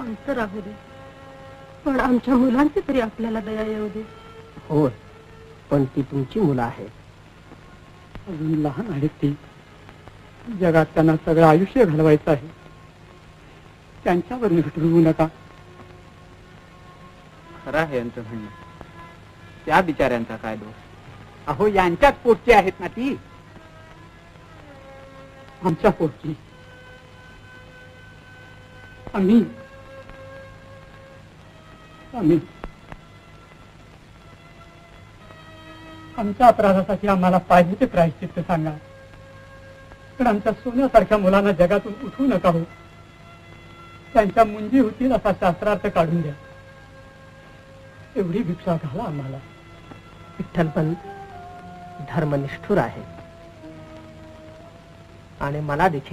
आमचं राहू दे, पण आमच्या मुलांची तरी आपल्याला दया येऊ दे. हो, पण ती तुमची मुलं आहेत. अजून लहान आहेत ती. जगात त्यांना सगळं आयुष्य घालवायचं आहे. त्यांच्यावर निष्ठुरवू नका. खरं आहे यांचं म्हणणं. त्या बिचाऱ्यांचा काय दोष? अहो, यांच्याच पोटची आहेत ना ती. आमच्या पोटची. आम्ही आमच्या अपराधासाठी आम्हाला पाहिजे ते प्रायश्चित्त सांगा. पण आमच्या सोन्यासारख्या मुलांना जगातून उठवू नका हो. त्यांच्या मुंजी होतील असा शास्त्रार्थ काढून द्या. एवढी भिक्षा घाला आम्हाला. विठ्ठल पण धर्मनिष्ठुर आहे आणि मला देखील